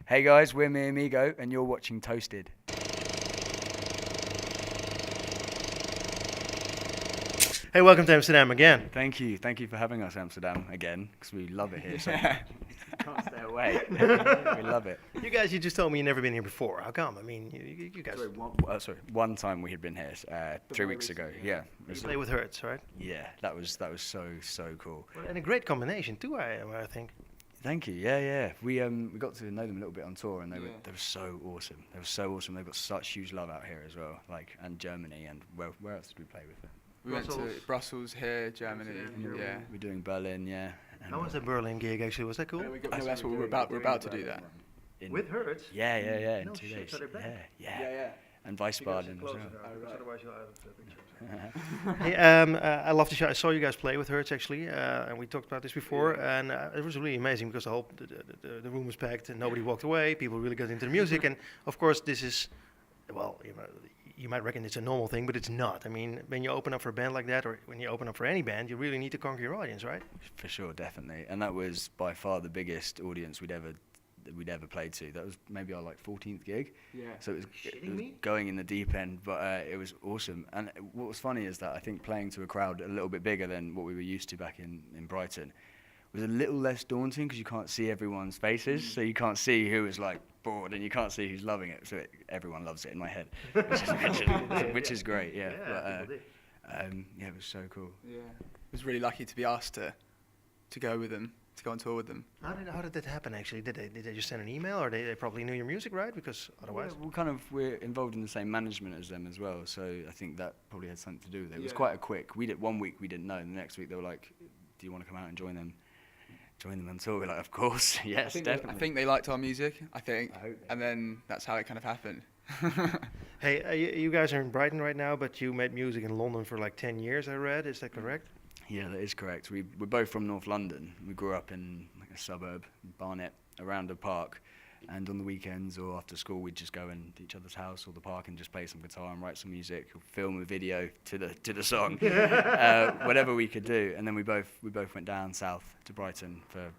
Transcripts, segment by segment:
Hey guys, we're Miamigo, and you're watching Toasted. Hey, welcome to Amsterdam again. Thank you for having us, Amsterdam, again, because we love it here. So can't stay away. We love it. You just told me you've never been here before. How come? I mean, you guys One time we had been here 3 weeks ago. Yeah, play with Hertz, right? yeah, that was so cool. And a great combination too, I think. Thank you. Yeah. We got to know them a little bit on tour, and they were so awesome. They were so awesome. They've got such huge love out here as well, and Germany, and where else did we play with them? We went to Brussels here, Germany, yeah. We're doing Berlin, yeah. How was the Berlin gig actually? Was that cool? That's what we're about. We're about to do that. With Hertz? Yeah. In No 2 shit, days. so they're back? Yeah. And Weisbaden as well. Otherwise you're out of the picture. Hey, I love the show. I saw you guys play with Hertz actually, and we talked about this before, and it was really amazing because the room was packed and nobody walked away. People really got into the music, and of course this is, well, you might reckon it's a normal thing, but it's not. I mean, when you open up for a band like that, or when you open up for any band, you really need to conquer your audience, right? For sure, definitely. And that was by far the biggest audience we'd ever played to. That was maybe our 14th gig. Yeah. So it was going in the deep end, but it was awesome. And what was funny is that I think playing to a crowd a little bit bigger than what we were used to back in Brighton was a little less daunting because you can't see everyone's faces, so you can't see who is bored and you can't see who's loving it. So everyone loves it in my head, which is great. Yeah. It was so cool. Yeah. I was really lucky to be asked to go with them, to go on tour with them. How did that happen actually? Did they just send an email, or they probably knew your music, right? Because otherwise, We're involved in the same management as them as well, so I think that probably had something to do with it. It was quite a quick. We did 1 week we didn't know, and the next week they were like, "Do you want to come out and join them on tour?" We're like, "Of course, yes, definitely." I think they liked our music. I hope And then that's how it kind of happened. hey, you guys are in Brighton right now, but you made music in London for 10 years. I read. Is that correct? Yeah, that is correct. We're both from North London. We grew up in a suburb, Barnet, around a park. And on the weekends or after school, we'd just go into each other's house or the park and just play some guitar and write some music, or film a video to the song, whatever we could do. And then we both went down south to Brighton for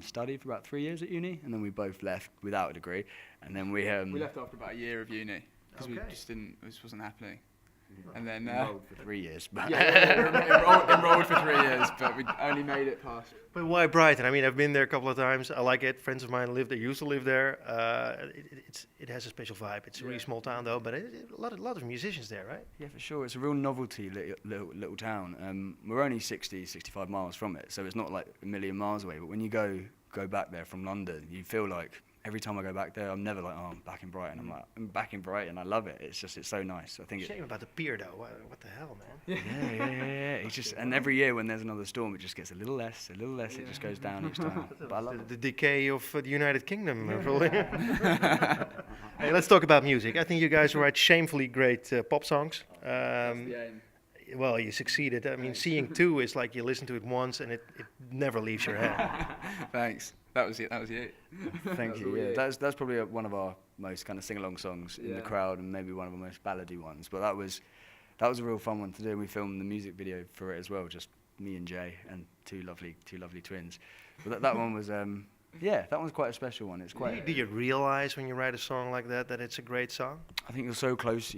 study for about 3 years at uni, and then we both left without a degree. And then we left after about a year of uni because we just didn't. This wasn't happening. And then enrolled for 3 years. But enrolled for 3 years, but we only made it past. But why Brighton? I mean, I've been there a couple of times. I like it. Friends of mine used to live there. It has a special vibe. It's a really small town though, but a lot of musicians there, right? Yeah, for sure. It's a real novelty little town. We're only 65 miles from it, so it's not like a million miles away. But when you go back there from London, you feel like every time I go back there, I'm never like, "Oh, I'm back in Brighton." I'm back in Brighton. I love it. It's so nice. I think Shame about the pier though. What the hell, man? Yeah. It's just, and every year when there's another storm, it just gets a little less. It just goes down each time. But I love it. The decay of the United Kingdom, probably. Hey, let's talk about music. I think you guys write shamefully great pop songs. That's the aim. Well, you succeeded. I mean, Seeing Two is like you listen to it once and it never leaves your head. Thanks. That was it. That was you. Thank you. Yeah, that's probably one of our most kind of sing-along songs in the crowd, and maybe one of our most ballady ones. But that was a real fun one to do. We filmed the music video for it as well, just me and Jay and two lovely twins. But that one was that one's quite a special one. It's quite. Do you realize when you write a song like that it's a great song? I think you're so close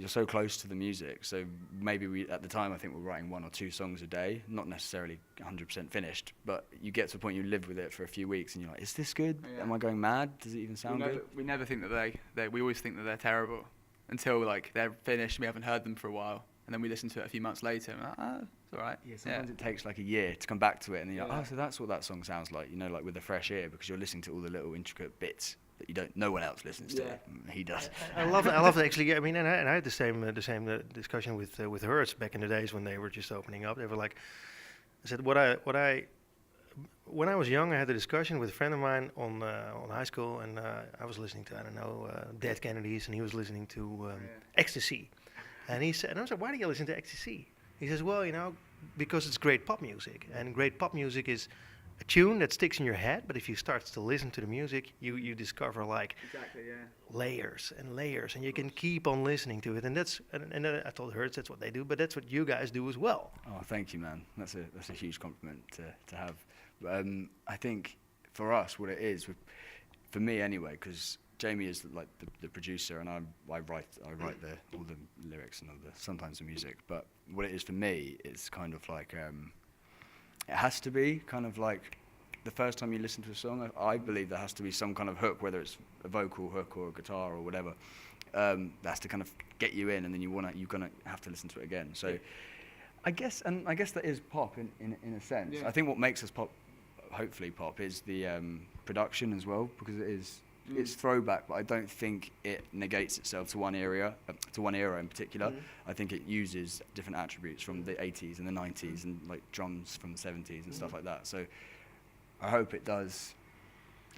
to the music. So maybe at the time I think we're writing 1 or 2 songs a day, not necessarily 100% finished, but you get to a point you live with it for a few weeks and you're like, is this good? Yeah. Am I going mad? Does it even sound good? We never think that we always think that they're terrible until they're finished and we haven't heard them for a while. And then we listen to it a few months later and we're like, it's all right. Yeah, sometimes it takes a year to come back to it and you're like, so that's what that song sounds like, with a fresh ear, because you're listening to all the little intricate bits that no one else listens to. He does. I love it actually. I mean, and I had the same discussion with Hertz back in the days when they were just opening up. They were like, I said, when I was young, I had a discussion with a friend of mine on high school, and I was listening to Dead Kennedys, and he was listening to Ecstasy. And he said, and I was like, why do you listen to Ecstasy? He says, well, because it's great pop music. And great pop music is a tune that sticks in your head, but if you start to listen to the music, you discover layers and layers, and you can keep on listening to it. And and I told Hertz that's what they do, but that's what you guys do as well. Oh, thank you, man. That's a huge compliment to have. I think for us, what it is, for me anyway, because Jamie is like the producer, and I write all the lyrics and sometimes the music. But what it is for me, it's kind of like it has to be kind of like the first time you listen to a song. I believe there has to be some kind of hook, whether it's a vocal hook or a guitar or whatever. That's to kind of get you in, and then you're gonna have to listen to it again. So I guess that is pop in a sense. Yeah. I think what makes us pop, hopefully pop, is the production as well, because it's throwback, but I don't think it negates itself to one era in particular. I think it uses different attributes from the 80s and the 90s and like drums from the 70s and stuff like that. So I hope it does.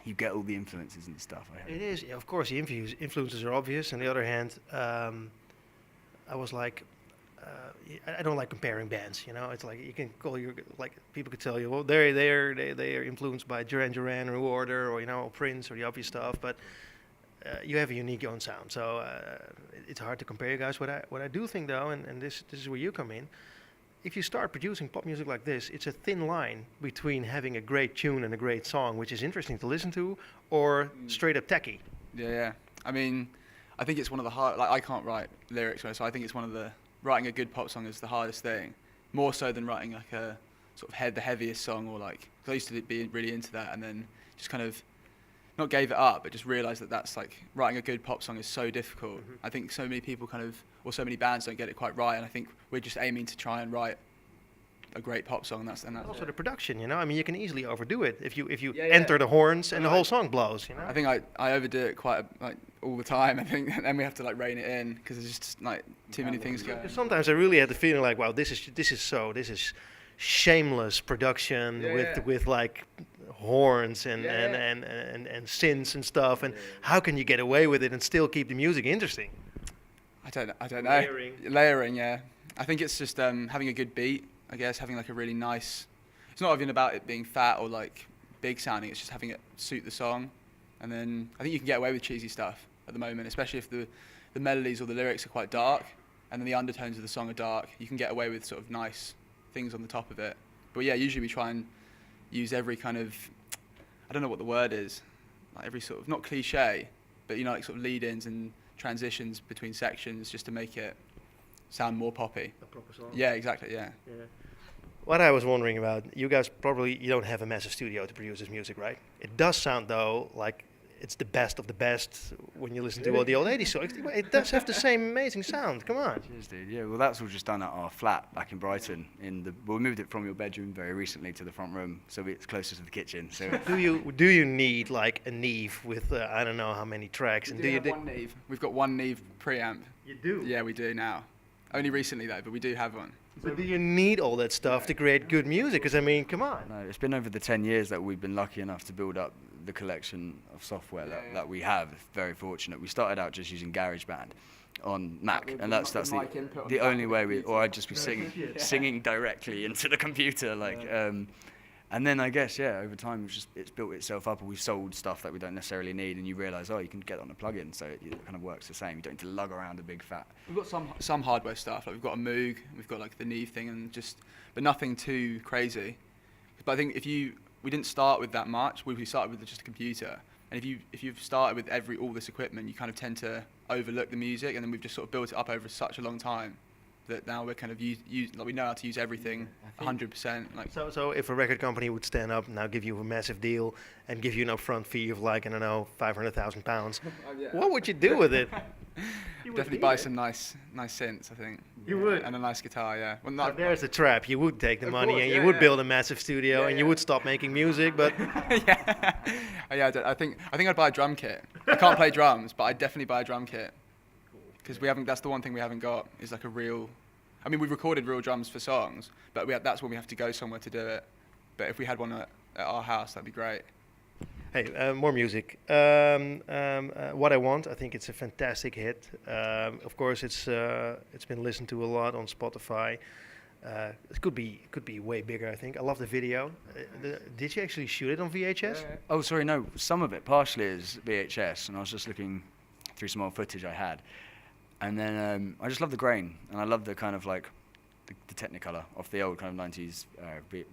You get all the influences and stuff. It is, of course, the influences are obvious. On the other hand, I was like, I don't like comparing bands. You know, it's like you can call people could tell you, well, they are influenced by Duran Duran or New Order or Prince or the obvious stuff, but you have a unique own sound. So it's hard to compare you guys. What I do think though, and this is where you come in. If you start producing pop music like this, it's a thin line between having a great tune and a great song, which is interesting to listen to, or straight up techie. Yeah. I mean, I think it's one of the hard. Like, I can't write lyrics, so I think it's one of the writing a good pop song is the hardest thing, more so than writing like a sort of the heaviest song, or like, cause I used to be really into that, and then just kind of not gave it up, but just realised that that's like writing a good pop song is so difficult. I think so many people or so many bands don't get it quite right, and I think we're just aiming to try and write a great pop song. And that's also the production. I mean, you can easily overdo it if you enter the horns and the whole song blows. I think I overdo it quite all the time. I think, and then we have to like rein it in because there's just like too many things going. Sometimes I really had the feeling like, wow, this is shameless production with like horns and synths and stuff, and how can you get away with it and still keep the music interesting? I don't know. Layering, yeah. I think it's just having a good beat, I guess, having like a really nice. It's not even about it being fat or like big sounding. It's just having it suit the song, and then I think you can get away with cheesy stuff at the moment, especially if the melodies or the lyrics are quite dark, and then the undertones of the song are dark. You can get away with sort of nice things on the top of it. But yeah, usually we try and use every kind of, I don't know what the word is, like every sort of, not cliche, but like sort of lead-ins and transitions between sections just to make it sound more poppy. A proper song. Yeah, exactly, yeah. What I was wondering about, you guys you don't have a massive studio to produce this music, right? It does sound though like it's the best of the best when you listen to all the old 80s songs. It does have the same amazing sound. Come on. Cheers, dude. Yeah, well, that's all just done at our flat back in Brighton. We moved it from your bedroom very recently to the front room, so it's closer to the kitchen. So do you need like a Neve with I don't know how many tracks? We do have one Neve. We've got one Neve preamp. You do? Yeah, we do now. Only recently though, but we do have one. But do you need all that stuff to create good music? Because I mean, come on. No, it's been over the 10 years that we've been lucky enough to build up the collection of software that we have. Very fortunate. We started out just using GarageBand on Mac, and that's the only way I'd just be singing directly into the computer, and then I guess over time it's built itself up, and we've sold stuff that we don't necessarily need, and you realise you can get on a plugin, so it kind of works the same. You don't need to lug around a big fat. We've got some hardware stuff, like we've got a Moog, we've got like the Neve thing, and but nothing too crazy. But I think we didn't start with that much. We started with just a computer, and if you've started with all this equipment, you kind of tend to overlook the music, and then we've just sort of built it up over such a long time that now we're kind of we know how to use everything 100%. So if a record company would stand up and now give you a massive deal and give you an upfront fee of like, I don't know, £500,000, what would you do with it? Definitely buy some nice synths, I think. You would? And a nice guitar, yeah. Well, there's the trap. You would take the money and you would build a massive studio and you would stop making music, but... I think I'd buy a drum kit. I can't play drums, but I'd definitely buy a drum kit. Because that's the one thing we haven't got, is like a real... I mean, we've recorded real drums for songs, but that's when we have to go somewhere to do it. But if we had one at our house, that'd be great. Hey, more music. What I Want, I think it's a fantastic hit. Of course, it's been listened to a lot on Spotify. It could be way bigger, I think. I love the video. Did you actually shoot it on VHS? Oh, sorry, no. Some of it partially is VHS, and I was just looking through some old footage I had. And then I just love the grain, and I love the kind of like the Technicolor off the old kind of 90s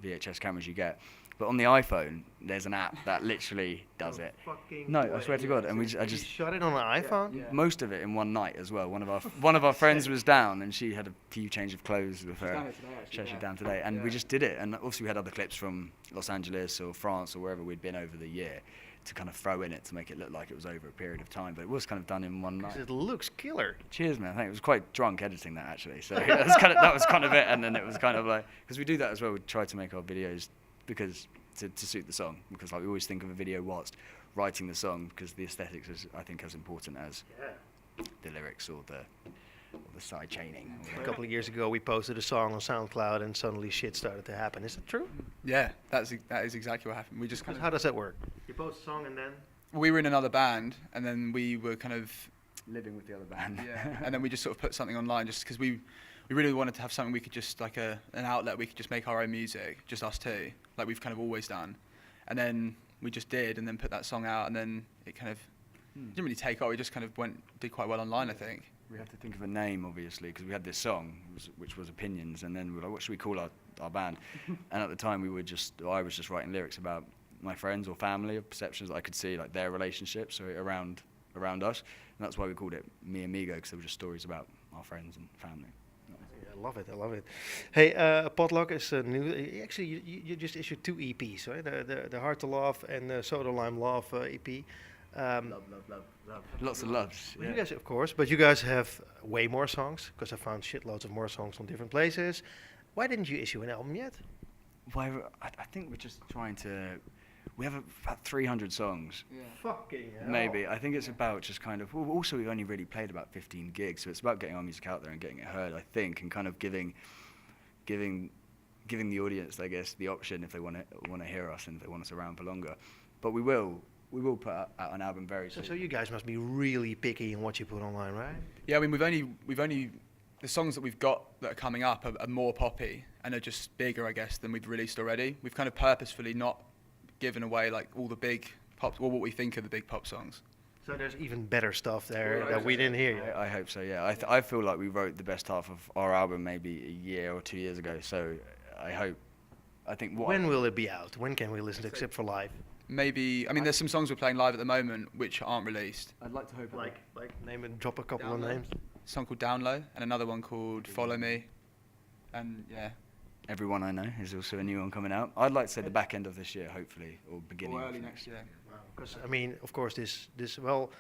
VHS cameras you get. But on the iPhone, there's an app that literally does it. No, I swear to God. And I just shot it on an iPhone. Yeah. most of it in one night as well. One of our friends was down, and she had a few change of clothes with her. down here today, actually, She's yeah. down today, and we Yeah. just did it. And also we had other clips from Los Angeles or France or wherever we'd been over the year to kind of throw in it to make it look like it was over a period of time. But it was kind of done in one night. It looks killer. Cheers, man. I think it was quite drunk editing that actually. So that was kind of it. And then it was kind of like, because we do that as well. We try to make our videos because to suit the song, because like we always think of a video whilst writing the song, because the aesthetics is, I think, as important as the lyrics or the side chaining. A couple of years ago, we posted a song on SoundCloud, and suddenly shit started to happen. Is it true? Yeah, that is exactly what happened. We just kind of, How does that work? You post a song and then? we were in another band, and then we were kind of Living with the other band. and then we just sort of put something online just because we really wanted to have something we could just like an outlet we could just make our own music, just us two, like we've kind of always done. And then we just did, and then put that song out, and then it kind of didn't really take off. It just kind of did quite well online, I think. We had to think of a name, obviously, because we had this song, which was Opinions, and then we were like, what should we call our band? And at the time, I was just writing lyrics about my friends or family, or perceptions that I could see, like their relationships or around us. And that's why we called it Miamigo, because they were just stories about our friends and family. I love it. Hey, Potluck is new. Actually, you just issued 2 EPs, right? The Hard to Love and the Soda Lime Love EP. Love. Lots of loves. Well, you guys, of course, but you guys have way more songs, because I found shitloads of more songs from different places. Why didn't you issue an album yet? I think we're just trying to. We have about 300 songs. Yeah. Fucking hell. Maybe. I think it's about just kind of. Well, also, we've only really played about 15 gigs, so it's about getting our music out there and getting it heard, I think, and kind of giving the audience, I guess, the option if they want to hear us and if they want us around for longer. But we will put out an album very soon. So you guys must be really picky in what you put online, right? Yeah, I mean, we've only the songs that we've got that are coming up are more poppy and are just bigger, I guess, than we've released already. We've kind of purposefully not given away like all the big pop, or what we think are the big pop songs. So there's even better stuff there that we didn't hear yet. I hope so. Yeah, I feel like we wrote the best half of our album maybe a year or 2 years ago. So I think. When will it be out? When can we listen to Except for Live? Maybe, I mean, there's some songs we're playing live at the moment which aren't released. I'd like to hope. Like name and drop a couple of Download. names. A song called Down Low and another one called Follow Me, and yeah. Everyone I Know is also a new one coming out. I'd like to say the back end of this year, hopefully, or beginning. Or of early next year. Because I mean, of course, this well,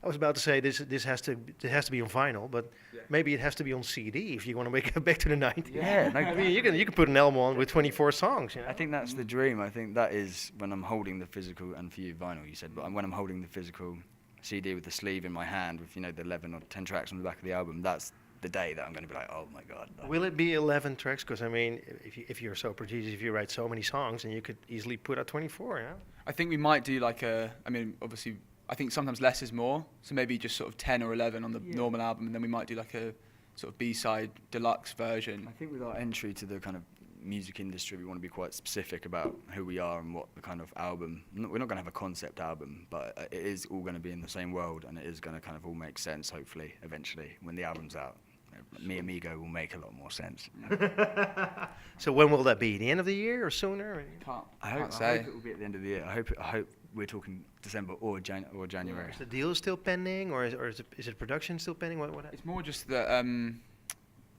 I was about to say this has to be on vinyl, but maybe it has to be on CD if you want to make it back to the 90s. Yeah, no, I mean, you can put an album on with 24 songs. You know? I think that's the dream. I think that is when I'm holding the physical, and for you, vinyl, you said, but when I'm holding the physical CD with the sleeve in my hand with, the 11 or 10 tracks on the back of the album, that's the day that I'm going to be like, oh my God. Will it be 11 tracks? Because I mean, if you're so prodigious, if you write so many songs, then you could easily put out 24, yeah? I think we might do like obviously, I think sometimes less is more. So maybe just sort of 10 or 11 on the normal album, and then we might do like a sort of B-side deluxe version. I think with our entry to the kind of music industry, we want to be quite specific about who we are and what the kind of album. We're not going to have a concept album, but it is all going to be in the same world, and it is going to kind of all make sense, hopefully, eventually, when the album's out. Miamigo will make a lot more sense. So when will that be? The end of the year or sooner? I Can't hope say. it will be at the end of the year. I hope we're talking December or January. Is the deal still pending, or is it production still pending? What? It's more just that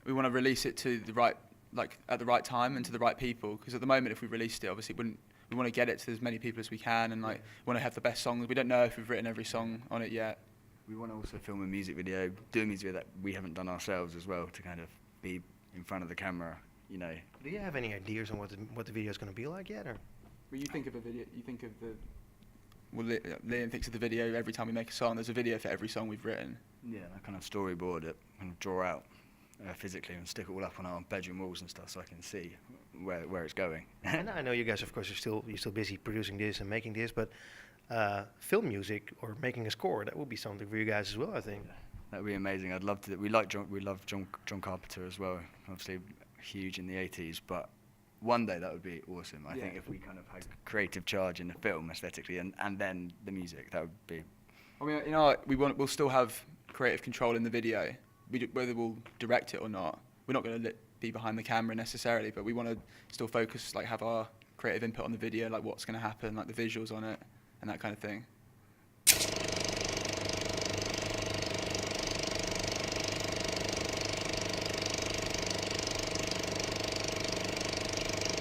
we want to release it to the right, like at the right time and to the right people. Because at the moment, if we released it, obviously, we want to get it to as many people as we can, and like we want to have the best songs. We don't know if we've written every song on it yet. We want to also film a music video, do a music video that we haven't done ourselves as well, to kind of be in front of the camera, Do you have any ideas on what the video is going to be like yet? Or? When you think of a video, you think of the. Well, Liam thinks of the video every time we make a song. There's a video for every song we've written. Yeah, I kind of storyboard it and draw out physically and stick it all up on our bedroom walls and stuff so I can see where it's going. And I know you guys, of course, you're still busy producing this and making this, but film music or making a score, that would be something for you guys as well, I think. That would be amazing. I'd love to. We love John Carpenter as well. Obviously, huge in the 80s, but one day that would be awesome. I think if we kind of had creative charge in the film aesthetically and then the music, that would be. I mean, we'll still have creative control in the video. Whether we'll direct it or not, we're not going to be behind the camera necessarily, but we want to still focus, like have our creative input on the video, like what's going to happen, like the visuals on it, and that kind of thing.